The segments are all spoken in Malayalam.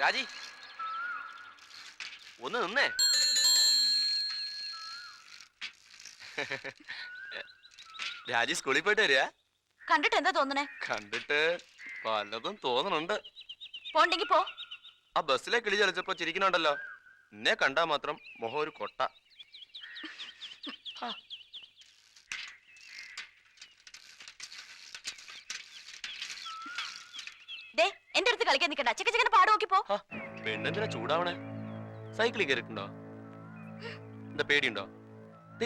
രാജി ഒന്ന് നിന്നേ. രാജി സ്കൂളിൽ പോയിട്ട് വരിക. കണ്ടിട്ട് എന്താ തോന്നണേ? കണ്ടിട്ട് പലതും തോന്നണുണ്ട്. പോണ്ടെങ്കി പോ. ആ ബസ്സിലെ കിളി ചലിച്ചപ്പോ ചിരിക്കണുണ്ടല്ലോ. എന്നെ കണ്ടാ മാത്രം മുഖം ഒരു കൊട്ട. എന്റെ അടുത്ത് കളിക്കാൻ നിൽക്കണ്ട. ചിക്കനെ പാട് നോക്കി പോ. പെണ്ണെന്തിനാ ചൂടാവണേ? സൈക്കിളിൽ കയറിയിട്ടുണ്ടോ? എന്താ പേടിയുണ്ടോ?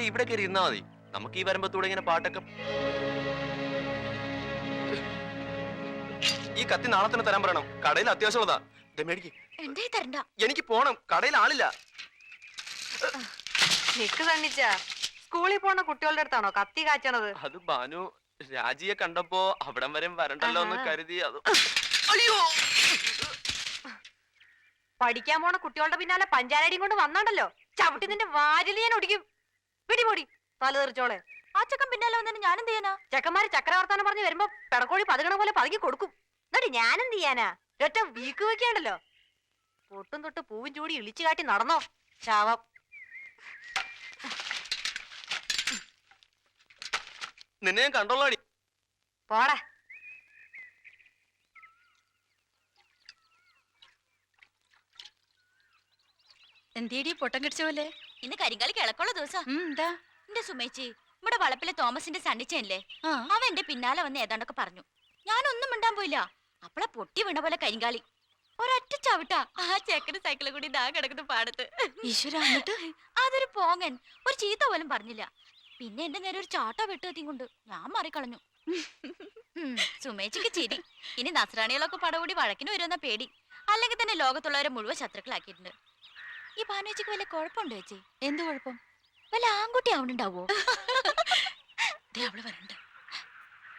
ഇവിടെ കയറി ഇരുന്നാ മതി. നമുക്ക് ഈ വരുമ്പത്തൂടെ ഇങ്ങനെ പാട്ടൊക്കെ. ഈ കത്തി നാളെ തന്നെ തരാൻ പറയണം. കടയിൽ അത്യാവശ്യമുള്ളതാ. എനിക്ക് പോണം. കടയിൽ ആളില്ല. സ്കൂളിൽ പോണ കുട്ടികളുടെ അടുത്താണോ കത്തി കാച്ചണത്? അത് ബാനു രാജിയെ കണ്ടപ്പോ അവിടം വരെ വരണ്ടല്ലോ എന്ന് കരുതി. അത് അയ്യോ, പഠിക്കാൻ പോണ കുട്ടികളുടെ പിന്നാലെ പഞ്ചാരടിയും കൊണ്ട് വന്നാണ്ടല്ലോ, ചവിട്ടി നിന്റെ വാരില് ഞാൻ ഒടിക്കും. പിടിപൊടി തല തെറിച്ചോളെ. ആ ചക്കൻ പിന്നാലെ വന്നിട്ട് ഞാനെന്ത് ചെയ്യാനാ? ചെക്കന്മാര് ചക്രവർത്താനം പറഞ്ഞ് വരുമ്പോ പെടക്കോഴി പതുകണ പോലെ പതുക്കി കൊടുക്കും. എന്നിട്ട് ഞാനെന്ത് ചെയ്യാനാ? ഒറ്റ വീക്ക് വെക്കാണ്ടല്ലോ. പൊട്ടും തൊട്ട് പൂവും ചൂടി ഇളിച്ചു കാട്ടി നടന്നോ ശാവം. നിന്നെ ഞാൻ കണ്ടോളാടി. പോടാ. എന്തേടി പൊട്ടം കടിച്ച പോലെ? ഇന്ന് കരിങ്കാലി കിളക്കുള്ള ദിവസം. എന്താ? എന്റെ സുമേച്ചി, ഇവിടെ വളപ്പിലെ തോമസിന്റെ സണ്ണിച്ചല്ലേ, അവൻ എന്റെ പിന്നാലെ വന്ന് ഏതാണ്ടൊക്കെ പറഞ്ഞു. ഞാനൊന്നും മിണ്ടാൻ പോയില്ല. അപ്പളെ പൊട്ടി വീണ പോലെ കരിങ്കാളി ഒരൊറ്റ ചവിട്ടാ ആ ചെക്കന് സൈക്കിളിൽ കൂടി ദാ കിടക്കുന്ന പാടത്ത്. അതൊരു പോങ്ങൻ. ഒരു ചീത്ത പോലും പറഞ്ഞില്ല. പിന്നെ എന്റെ നേരെ ഒരു ചാട്ട വെട്ടുകത്തിയും കൊണ്ട് ഞാൻ മാറിക്കളഞ്ഞു. സുമേച്ചിക്ക് ചിരി. ഇനി നസ്രാണികളൊക്കെ പടകൂടി വഴക്കിന് വരുമെന്ന പേടി. അല്ലെങ്കിൽ തന്നെ ലോകത്തുള്ളവരെ മുഴുവൻ ശത്രുക്കളാക്കിയിട്ടുണ്ട്. ഈ ഭാനുവച്ചിക്ക് വല്ല കുഴപ്പമുണ്ടോ ചേച്ചി? എന്ത് കുഴപ്പം? വല്ല ആൺകുട്ടി ആവണുണ്ടാവോ? അവള് വരണ്ട.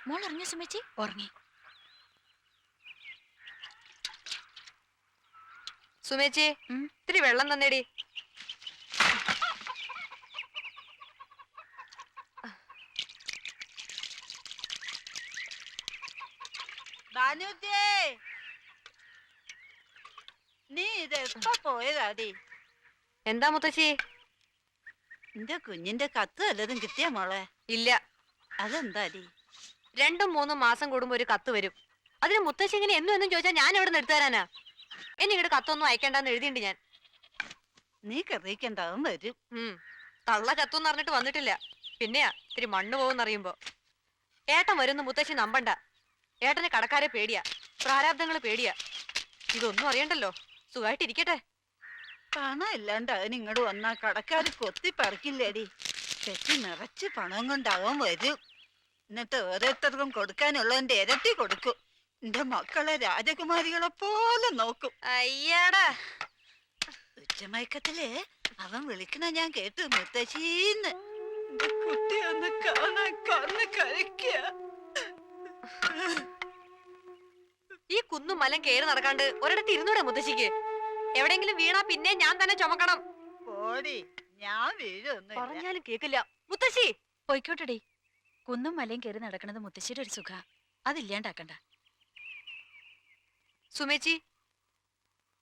മോൾ ഉറങ്ങിയോ സുമേച്ചി? ഉറങ്ങി. സുമേച്ചി, ഇത്തിരി വെള്ളം തന്നേടി. നീ ഇത് എപ്പ പോയതാടി? എന്താ മുത്തശ്ശി? എന്റെ കുഞ്ഞിന്റെ കത്ത് വല്ലതും കിട്ടിയ മോളെ? ഇല്ല. അതെന്താടി? 2-3 മാസം കൂടുമ്പോ ഒരു കത്ത് വരും. അതിന് മുത്തശ്ശി ഇങ്ങനെ എന്നും ചോദിച്ചാൽ ഞാൻ എവിടെ നിന്ന് എടുത്തു തരാനാ? എന്നെ ഇങ്ങോട്ട് കത്തൊന്നും അയക്കണ്ടെന്ന് എഴുതിണ്ട് ഞാൻ. നീ കറിയിക്കണ്ടാവും വരും. തള്ള കത്തൊന്നും അറിഞ്ഞിട്ട് വന്നിട്ടില്ല. പിന്നെയാ ഇത്തിരി മണ്ണ് പോകുന്നറിയുമ്പോ. ഏട്ടൻ വരുന്ന മുത്തശ്ശി നമ്പണ്ട. ഏട്ടന് കടക്കാരെ പേടിയാ, പ്രാരാബ്ദങ്ങള് പേടിയാ. ഇതൊന്നും അറിയണ്ടല്ലോ. സുഖമായിട്ടിരിക്കട്ടെ. പണം ഇല്ലാണ്ട് അവൻ ഇങ്ങോട്ട് വന്നാ കടക്കാര് കൊത്തി പറിക്കില്ലേടി. കെട്ടി നിറച്ച് പണം കൊണ്ടാവാൻ വരും. എന്നിട്ട് ഓരോരുത്തർക്കും കൊടുക്കാനുള്ളതിന്റെ ഇരട്ടി കൊടുക്കും. എന്റെ മക്കളെ രാജകുമാരികളെ പോലെ നോക്കും. അയ്യാടാ. ഉച്ചമയക്കത്തില് അവൻ വിളിക്കണ ഞാൻ കേട്ടു, മുത്തശ്ശീന്ന്. എന്റെ കുട്ടി ഒന്ന് കാണാൻ കണ്ണ് കഴിക്ക. ഈ കുന്നും മലം കേറി നടക്കാണ്ട് ഒരിടത്ത് ഇരുന്നൂടെ മുത്തശ്ശിക്ക്? എവിടെങ്കിലും വീണാ പിന്നെ ഞാൻ തന്നെ ചുമക്കണം. പോടി, ഞാൻ വീഴൊന്നും പറഞ്ഞാലും കേക്കില്ല. മുത്തശ്ശി പോയിക്കോട്ടെടി. കുന്നും മലയും കയറി നടക്കണത് മുത്തശ്ശിയുടെ ഒരു സുഖ. അതില്ലാണ്ടാക്കണ്ട. സുമേച്ചി,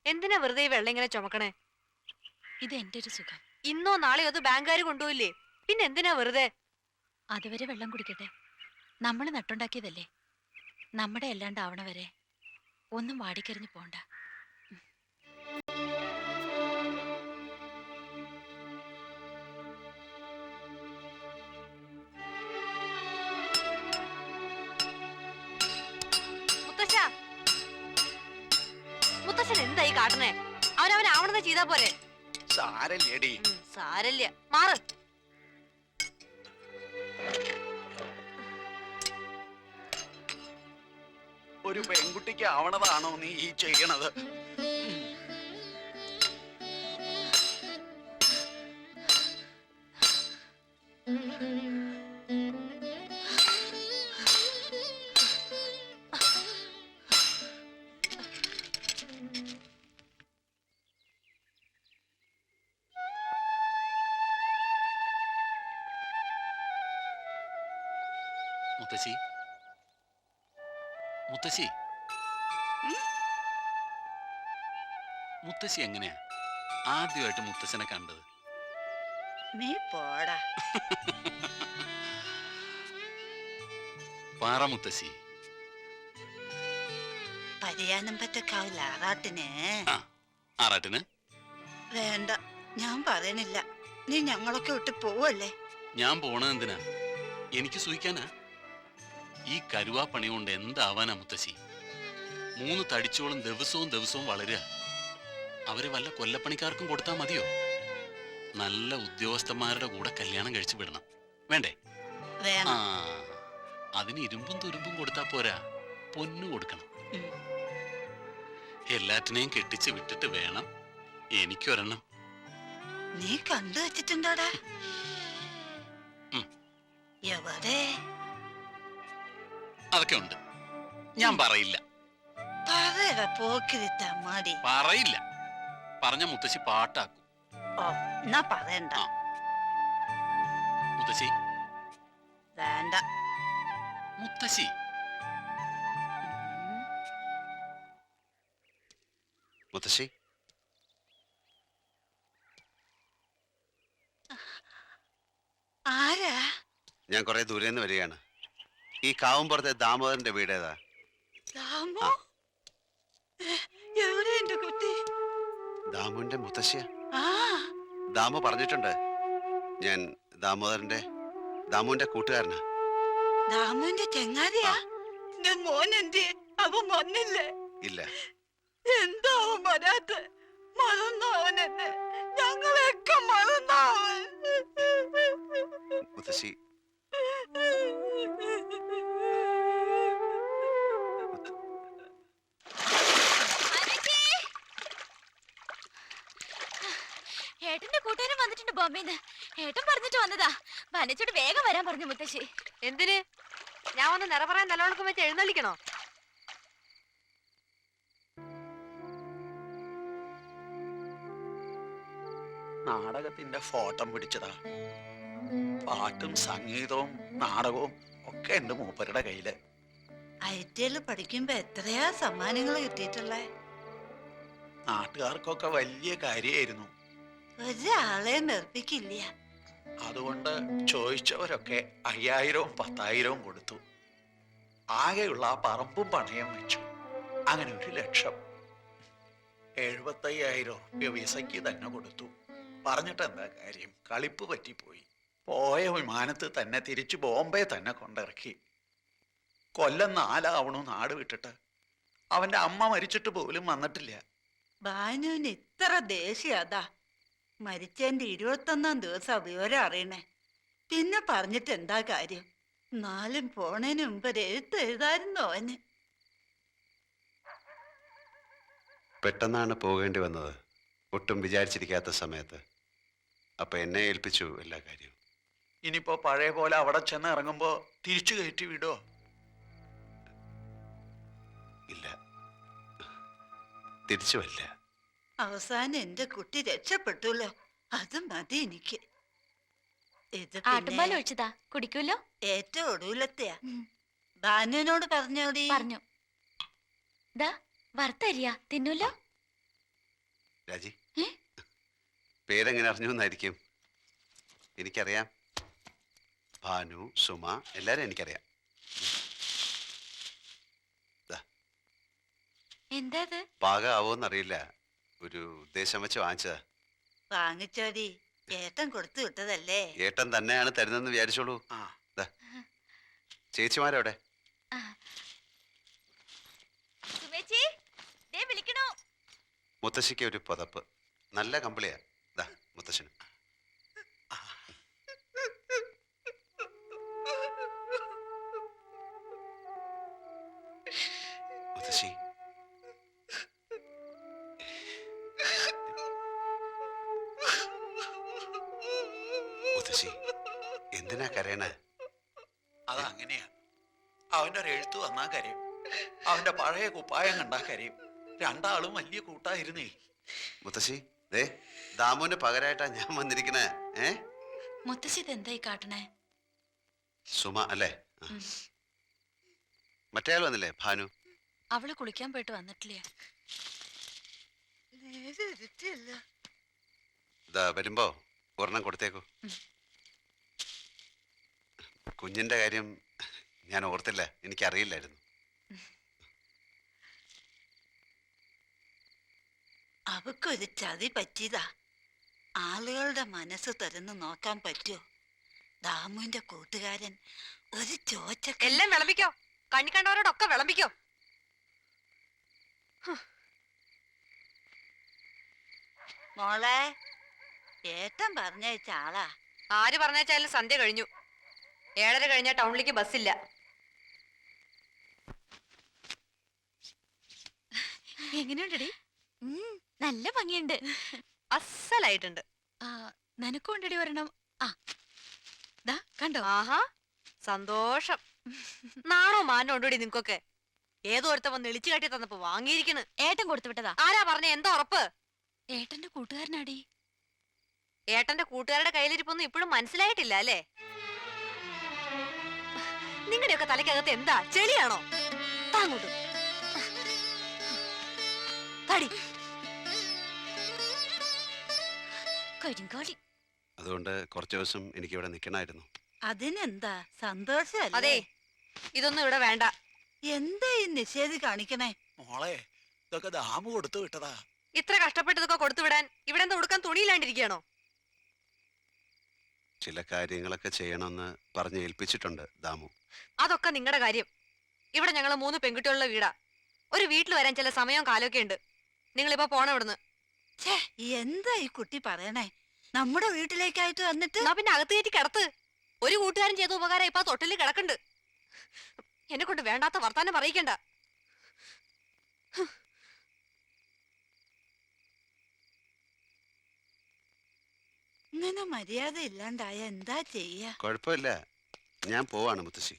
എന്തിനാ വെറുതെ ഈ വെള്ളം ഇങ്ങനെ ചുമക്കണേ? ഇത് എന്റെ ഒരു സുഖം. ഇന്നോ നാളെയോ അത് ബാങ്കുകാർ കൊണ്ടുപോയില്ലേ? പിന്നെ എന്തിനാ വെറുതെ? അതുവരെ വെള്ളം കുടിക്കട്ടെ. നമ്മൾ നട്ടുണ്ടാക്കിയതല്ലേ. നമ്മുടെ അല്ലാണ്ടാവണ വരെ ഒന്നും വാടിക്കരിഞ്ഞു പോണ്ട. മുത്തശ്ശൻ എന്തായി കാട്ടണേ? അവനാവണെന്ന് ചെയ്താ പോരെ? സാരല്ലേടി. സാരല്ല, മാറ്. ഒരു പെൺകുട്ടിക്ക് ആവണതാണോ നീ ഈ ചെയ്യണത്? മുത്തശ്ശി, മുത്തശ്ശി, മുത്തശ്ശി എങ്ങനെയാ ആദ്യമായിട്ട് മുത്തശ്ശനെ കണ്ടത്? നീ പോടാ. പാറ മുത്തശ്ശി. പരിയാനം പറ്റക്കാവില്ല ആറാട്ടിന്. ആറാട്ടിന് വേണ്ട, ഞാൻ പറയണില്ല. നീ ഞങ്ങളൊക്കെ വിട്ട് പോവല്ലേ? ഞാൻ പോണത് എന്തിനാ? എനിക്ക് സൂഹിക്കാനാ? ഈ കരുവാ പണി കൊണ്ട് എന്താവാനാ മുത്തശ്ശി? 3 തടിച്ചോളും ദിവസവും വളരുക. അവര് വല്ല കൊല്ലപ്പണിക്കാർക്കും കൊടുത്താൽ മതിയോ? നല്ല ഉദ്യോഗസ്ഥന്മാരുടെ കൂടെ കല്യാണം കഴിച്ചു വിടണം, വേണ്ടേ? ആ, അതിന് ഇരുമ്പും തുരുമ്പും കൊടുത്താ പോരാ, പൊന്നു കൊടുക്കണം. എല്ലാറ്റിനെയും കെട്ടിച്ച് വിട്ടിട്ട് വേണം എനിക്കൊരെണ്ണം. നീ കണ്ടു വെച്ചിട്ടുണ്ടോടാ? എവിടെ? അതൊക്കെ ഉണ്ട്, ഞാൻ പറയില്ല. പറയടാ പോക്കിരിത്താ മടി. പറയില്ല, പറഞ്ഞ മുത്തശ്ശി പാട്ടാക്കും. ഓ, എന്നാ പറയണ്ട. മുത്തശ്ശി. വേണ്ട. മുത്തശ്ശി. മുത്തശ്ശി. ആരാ? ഞാൻ കുറെ ദൂരെ നിന്ന് വരികയാണ്. ഈ കാവുംപുറത്തെ ദാമോദരന്റെ വീട് ഏതാ? ദാമു? എവിടെ എന്റെ കുട്ടി? ദാമുവിന്റെ മുത്തശ്ശിയ. ആ, ദാമു പറഞ്ഞിട്ടുണ്ട് ഞാൻ ദാമുവിന്റെ കൂട്ടുകാരനാ. ദാമുവിന്റെ ചെങ്ങാതിയാ? എന്റെ മോൻ എന്തേ? അവൻ വന്നില്ലേ? ഇല്ല. എന്താ അവൻ വരാത്ത? മറന്നവൻ എന്നെ, ഞങ്ങളെയൊക്കെ മറന്നവൻ. മുത്തശ്ശി. ഏട്ടന്റെ കൂട്ടുകാരൻ വന്നിട്ടുണ്ട് ബോംബെന്ന്. ഏട്ടൻ പറഞ്ഞിട്ട് വന്നതാ. വനച്ചോട് വേഗം വരാൻ പറഞ്ഞു മുത്തശ്ശി. എന്തിന്? ഞാൻ വന്ന് നിറ പറയാൻ നല്ലവണ്ണം വെച്ച് എഴുന്നള്ളിക്കണോ? നാടകത്തിന്റെ ഫോട്ടോ പിടിച്ചതാ. പാട്ടും സംഗീതവും നാടകവും ഒക്കെ ഉണ്ട് മൂപ്പരുടെ കയ്യില്. ഐറ്റിയിൽ പഠിക്കുമ്പോ എത്രയാ സമ്മാനങ്ങൾ കിട്ടിയിട്ടുള്ളേ. നാട്ടുകാർക്കൊക്കെ വലിയ കാര്യമായിരുന്നു. ഒരാളെ നിർപ്പിക്കില്ല. അതുകൊണ്ട് ചോദിച്ചവരൊക്കെ 5000-ഉം 10,000-ഉം കൊടുത്തു. ആകെയുള്ള ആ പറമ്പും പണയം വെച്ചു. അങ്ങനെ 1,00,000. 75,000 രൂപ വിസയ്ക്ക് തന്നെ കൊടുത്തു. പറഞ്ഞിട്ട് എന്താ കാര്യം? കളിപ്പ് പറ്റിപ്പോയി. പോയ വിമാനത്ത് തന്നെ തിരിച്ചു ബോംബെ തന്നെ കൊണ്ടിറക്കി. കൊല്ലം 4 ആവണു നാട് വിട്ടിട്ട്. അവന്റെ അമ്മ മരിച്ചിട്ട് പോലും വന്നിട്ടില്ല. ബാനുവിന് ഇത്ര ദേഷ്യം അതാ. മരിച്ചതിന്റെ 21-ാം ദിവസം വിവരം അറിയണേ. പിന്നെ പറഞ്ഞിട്ട് എന്താ കാര്യം? നാലും പോണേന് മുമ്പ് ഒരു എഴുതായിരുന്നു അവന്. പെട്ടെന്നാണ് പോകേണ്ടി വന്നത്, ഒട്ടും വിചാരിച്ചിരിക്കാത്ത സമയത്ത്. അപ്പൊ എന്നെ ഏൽപ്പിച്ചു എല്ലാ കാര്യവും. ഇനിയിപ്പോ പഴയ പോലെ അവിടെ ചെന്ന് ഇറങ്ങുമ്പോ തിരിച്ചു കയറ്റി വിടോ? ഇല്ല, തിരിച്ചു വരില്ല. അവസാനം എന്റെ കുട്ടി രക്ഷപ്പെട്ടുല്ലോ, അത് മതി എനിക്ക്. ഇത് ആട്ടുംപാൽ ഒഴിച്ചതാ, കുടിക്കൂലോ? ഏറ്റവും ഒടുവിലത്തെയാ. ബാനുവിനോട് പറഞ്ഞോടി? പറഞ്ഞു. ദാ വറുത്തരിയാ, തിന്നൂലോ? രാജി, പേരെങ്ങനെ അറിഞ്ഞു എന്നായിരിക്കും? എനിക്കറിയാം. ഭാനു, സുമ, എല്ലാരും എനിക്കറിയാം. എന്താ പാകമാവോന്നറിയില്ല, ഒരു ഉദ്ദേശം വെച്ച് വാങ്ങിച്ചതാ. വാങ്ങിച്ചോടി, ഏട്ടൻ കൊടുത്തു വിട്ടതല്ലേ. ഏട്ടൻ തന്നെയാണ് തരുന്നെന്ന് വിചാരിച്ചോളൂ. ചേച്ചിമാരവിടെ? മുത്തശ്ശിക്ക് ഒരു പുതപ്പ്, നല്ല കമ്പിളിയാ. മുത്തശ്ശന്. മുത്തശ്ശി, മുത്തശ്ശി എന്തിനാ കരയണേ? അതങ്ങനെയാ. അവന്റെ ഒരു എഴുത്ത് വന്നാ കരയും. അവന്റെ പഴയ കുപ്പായം കണ്ടാ കരയും. രണ്ടാളും വലിയ കൂട്ടായിരുന്നേ. മുത്തശ്ശി, ദേ ദാമുവിന് പകരമായിട്ടാ ഞാൻ വന്നിരിക്കണേ. മുത്തശ്ശി എന്തായി കാട്ടണേ? സുമ അല്ലേ? മറ്റേയാൾ വന്നില്ലേ, ഭാനു? അവള് കുളിക്കാൻ പോയിട്ട് വന്നിട്ടില്ലേ? നേരെ ഇരുട്ടിയല്ല. ഇതാ വരുമ്പോ ഒരെണ്ണം കൊടുത്തേക്കൂ. കുഞ്ഞിന്റെ കാര്യം ഞാൻ ഓർത്തില്ല, എനിക്കറിയില്ലായിരുന്നു. അവക്കൊരു ചതി പറ്റിയതാ. ആളുകളുടെ മനസ്സ് തുറന്ന് നോക്കാൻ പറ്റുമോ? ദാമുവിന്റെ കൂട്ടുകാരൻ ഒരു ചോച്ചക്ക. എല്ലാം വിളമ്പിക്കോ, കണ്ണി കണ്ടവരോടൊക്കെ വിളമ്പിക്കോ. മോളെ, ഏട്ടൻ പറഞ്ഞയച്ച ആളാ. ആര് പറഞ്ഞാലും സന്ധ്യ കഴിഞ്ഞു. 7:30 കഴിഞ്ഞാൽ ടൗണിലേക്ക് ബസ്സില്ല. എങ്ങനെയുണ്ടടി? നല്ല ഭംഗിയുണ്ട്. അസലായിട്ടുണ്ട്. നിനക്കും ഉണ്ടടി ഒരെണ്ണം. ആ ദാ കണ്ടോ? ആഹാ, സന്തോഷം. നാണോ മാനോ ഉണ്ടോടി നിങ്ങക്കൊക്കെ? ഏതോ ഒരുത്ത വന്ന് ഇളിച്ചു കാട്ടി തന്നപ്പോ വാങ്ങിയിരിക്കണ്. ഏട്ടൻ കൊടുത്തു വിട്ടതാ. ആരാ പറഞ്ഞ? എന്താ ഉറപ്പ്? ഏട്ടന്റെ കൂട്ടുകാരനാടി. ഏട്ടന്റെ കൂട്ടുകാരുടെ കയ്യിലിരിപ്പൊന്നും ഇപ്പോഴും മനസ്സിലായിട്ടില്ല അല്ലേ? നിങ്ങളുടെയൊക്കെ തലയ്ക്കകത്ത് എന്താ, ചെളിയാണോ? താങ്ങോട്ട് തടി. കരിങ്കാളി. അതുകൊണ്ട് കുറച്ച് ദിവസം എനിക്ക് ഇവിടെ നിൽക്കണമായിരുന്നു. അതിനെന്താ, സന്തോഷല്ലേ? അതെ, ഇതൊന്നും ഇവിടെ വേണ്ട. എന്താ ഈ നിഷേധി കാണിക്കണേ? മോളെ, ഇതൊക്കെ ദാമു കൊടുത്തു വിട്ടതാ. ഇത്ര കഷ്ടപ്പെട്ടതൊക്കെ കൊടുത്തു വിടാൻ ഇവിടെ എന്താ ഉടുക്കാൻ തുണിയില്ലാണ്ടിരിക്കുകയാണോ? ചില കാര്യങ്ങളൊക്കെ ചെയ്യണമെന്ന് പറഞ്ഞ് ഏൽപ്പിച്ചിട്ടുണ്ട് ദാമു. അതൊക്കെ നിങ്ങളുടെ കാര്യം. ഇവിടെ ഞങ്ങൾ 3 പെൺകുട്ടികളുടെ വീടാ. ഒരു വീട്ടിൽ വരാൻ ചില സമയവും കാലമൊക്കെ ഉണ്ട്. നിങ്ങളിപ്പോ പോണം ഇവിടുന്ന്. ഛേ, എന്താ ഈ കുട്ടി പറയണേ? നമ്മുടെ വീട്ടിലേക്കായിട്ട് വന്നിട്ട് എന്നാ പിന്നെ അകത്ത് കയറ്റി കിടത്ത്. ഒരു കൂട്ടുകാരൻ ചെയ്ത ഉപകാരം ഇപ്പൊ തൊട്ടിൽ കിടക്കുന്നുണ്ട്. എന്നെ കൊണ്ട് വേണ്ടാത്ത വർത്താനം പറയിക്കണ്ട. ഇങ്ങനെ മര്യാദ ഇല്ലാണ്ടായ എന്താ ചെയ്യാ? കുഴപ്പമില്ല, ഞാൻ പോവാണ് മുത്തശ്ശി.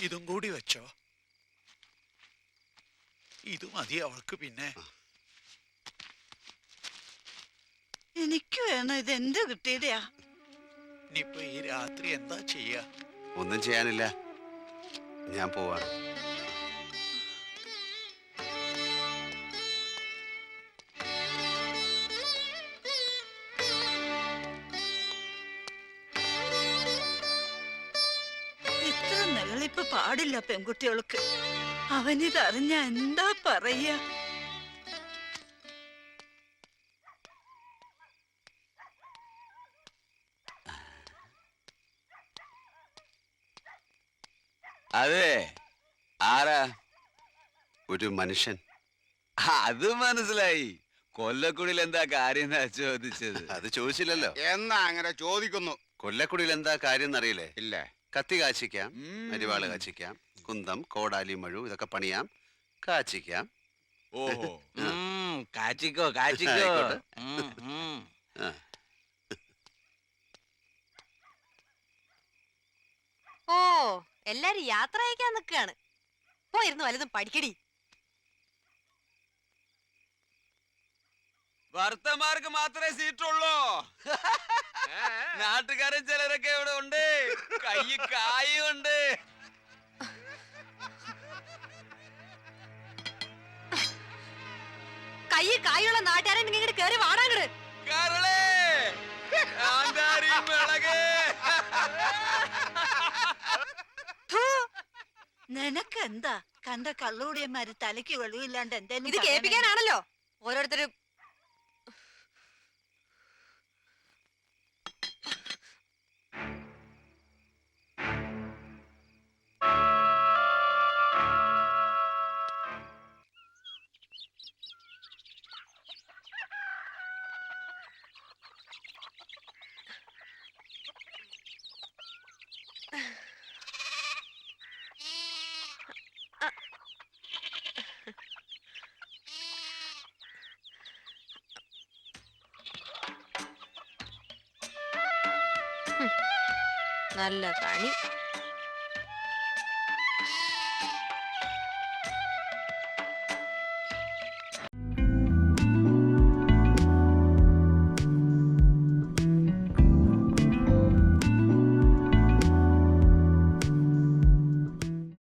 ഇതും കൂടി വെച്ചോ. ഇത് മതി അവൾക്ക്. പിന്നെ എനിക്ക് വേണം. ഇത് എന്ത് കിട്ടിയതാ? ഇനിയിപ്പൊ ഈ രാത്രി എന്താ ചെയ്യാ? ഒന്നും ചെയ്യാനില്ല, ഞാൻ പോവാണ്. ഇത്ര നെളിപ്പ് പാടില്ല പെൺകുട്ടികൾക്ക്. അവനിതറിഞ്ഞ എന്താ പറയാ? അതെ, ആരാ? ഒരു മനുഷ്യൻ. അത് മനസ്സിലായി. കൊല്ലക്കുടിയിൽ എന്താ കാര്യം ചോദിച്ചത്? അത് ചോദിച്ചില്ലല്ലോ. എന്നാ അങ്ങനെ ചോദിക്കുന്നു? കൊല്ലക്കുടിയിൽ എന്താ കാര്യം എന്നറിയില്ലേ? ഇല്ല. കത്തി കാച്ചിക്കാം, അരിവാള് കാച്ചിക്കാം, കുന്തം, കോടാലി, മഴു ഇതൊക്കെ പണിയാം, കാച്ചിക്കാം. ഓഹോ, കാച്ചിക്കോ കാച്ചിക്കോ. ആയിക്കോട്ടെ. ആ. ഓ, എല്ലാരും യാത്ര അയക്കാൻ നിൽക്കുകയാണ്. പോയിരുന്നു വലുതും പഠിക്കടി. ഭർത്തമാർക്ക് മാത്രമേ സീറ്റുള്ളൂ. നാട്ടുകാരൻ ചിലരൊക്കെ ഇവിടെ ഉണ്ട്. കൈ കായുണ്ട്. കൈ കായുള്ള നാട്ടുകാരൻ ഇങ്ങോട്ട് കേറി വാടാങ്ങട്. കരളേ, കാന്താരി മിളക്. നിനക്ക് എന്താ? കണ്ട കള്ളുകൂടിയന്മാര് തലയ്ക്ക് വെളിവില്ലാണ്ട് എന്തേലും ഇത് കേൾപ്പിക്കാനാണല്ലോ ഓരോരുത്തരും. നല്ല കണി.